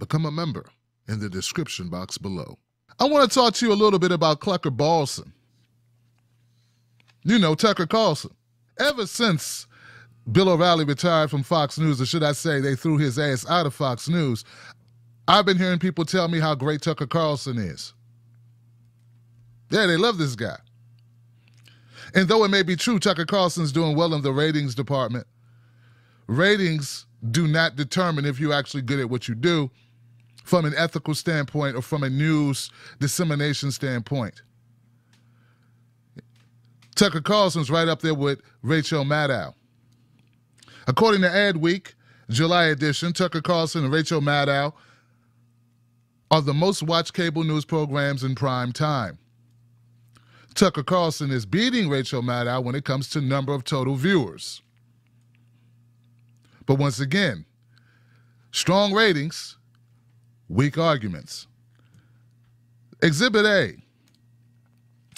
Become a member in the description box below. I want to talk to you a little bit about Tucker Carlson. You know, Tucker Carlson. Ever since Bill O'Reilly retired from Fox News, or should I say they threw his ass out of Fox News, I've been hearing people tell me how great Tucker Carlson is. Yeah, they love this guy. And though it may be true Tucker Carlson's doing well in the ratings department, ratings do not determine if you're actually good at what you do from an ethical standpoint or from a news dissemination standpoint. Tucker Carlson's right up there with Rachel Maddow. According to Adweek, July edition, Tucker Carlson and Rachel Maddow are the most watched cable news programs in prime time. Tucker Carlson is beating Rachel Maddow when it comes to number of total viewers. But once again, strong ratings, weak arguments. Exhibit A.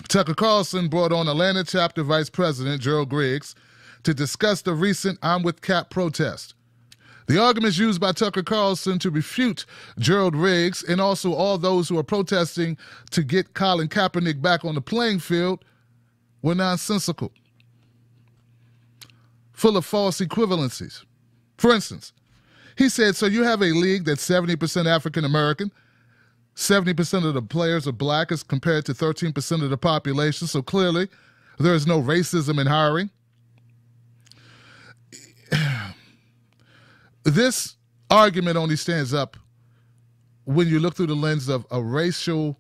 Tucker Carlson brought on Atlanta chapter vice president Gerald Griggs to discuss the recent I'm with Cap protest. The arguments used by Tucker Carlson to refute Gerald Griggs and also all those who are protesting to get Colin Kaepernick back on the playing field were nonsensical, full of false equivalencies. For instance, he said, so you have a league that's 70% African American, 70% of the players are black as compared to 13% of the population, so clearly there is no racism in hiring. This argument only stands up when you look through the lens of a racial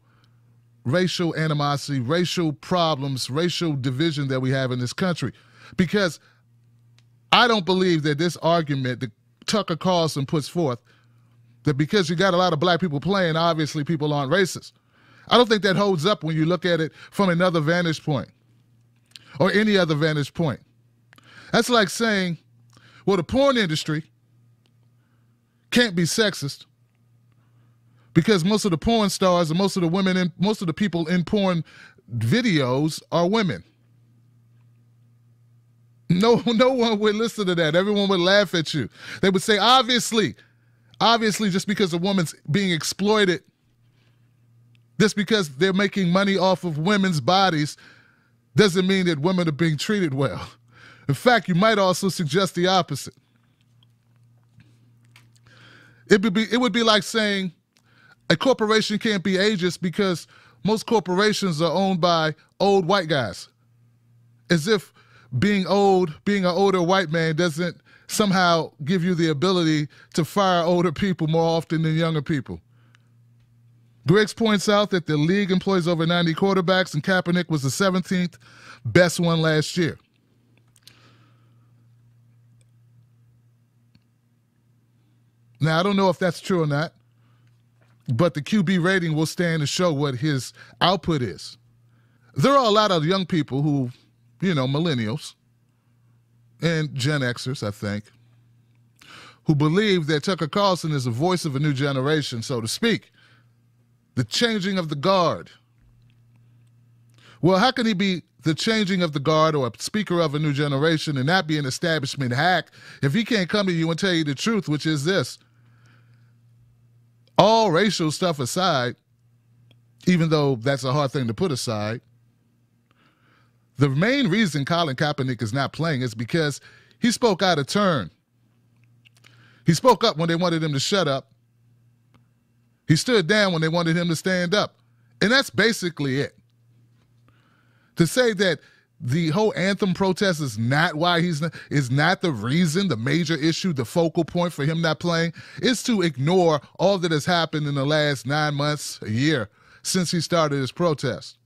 animosity, racial problems, racial division that we have in this country. Because I don't believe that this argument that Tucker Carlson puts forth, that because you got a lot of black people playing, obviously people aren't racist. I don't think that holds up when you look at it from another vantage point or any other vantage point. That's like saying, well, the porn industry can't be sexist because most of the porn stars and most of the women and most of the people in porn videos are women. No one would listen to that. Everyone would laugh at you. They would say, obviously, just because a woman's being exploited, just because they're making money off of women's bodies, doesn't mean that women are being treated well. In fact, you might also suggest the opposite. It would be like saying a corporation can't be ageist because most corporations are owned by old white guys. As if being an older white man doesn't somehow give you the ability to fire older people more often than younger people. Griggs points out that the league employs over 90 quarterbacks and Kaepernick was the 17th best one last year. Now, I don't know if that's true or not, but the QB rating will stand to show what his output is. There are a lot of young people who, millennials and Gen Xers, I think, who believe that Tucker Carlson is the voice of a new generation, so to speak, the changing of the guard. Well, how can he be the changing of the guard or a speaker of a new generation and not be an establishment hack if he can't come to you and tell you the truth, which is this? All racial stuff aside, even though that's a hard thing to put aside, the main reason Colin Kaepernick is not playing is because he spoke out of turn. He spoke up when they wanted him to shut up. He stood down when they wanted him to stand up. And that's basically it. To say that the whole anthem protest is not why is not the reason, the major issue, the focal point for him not playing, is to ignore all that has happened in the last 9 months, a year, since he started his protest.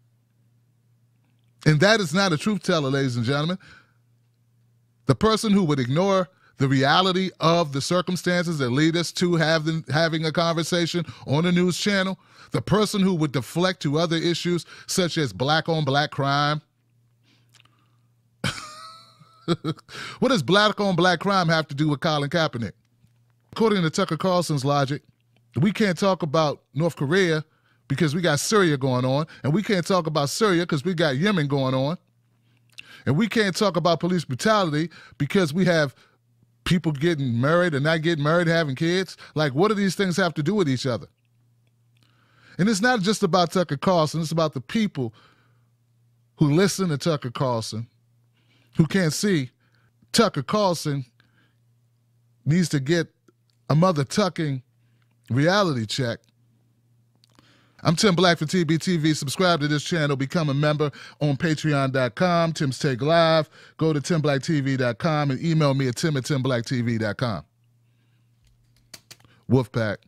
And that is not a truth teller, ladies and gentlemen. The person who would ignore the reality of the circumstances that lead us to having a conversation on a news channel, the person who would deflect to other issues such as black-on-black crime. What does black-on-black crime have to do with Colin Kaepernick? According to Tucker Carlson's logic, we can't talk about North Korea because we got Syria going on, and we can't talk about Syria because we got Yemen going on, and we can't talk about police brutality because we have people getting married and not getting married, having kids. Like, what do these things have to do with each other? And it's not just about Tucker Carlson. It's about the people who listen to Tucker Carlson, who can't see Tucker Carlson needs to get a mother tucking reality check. I'm Tim Black for TBTV. Subscribe to this channel. Become a member on patreon.com. Tim's Take Live. Go to timblacktv.com and email me at tim@timblacktv.com. Wolfpack.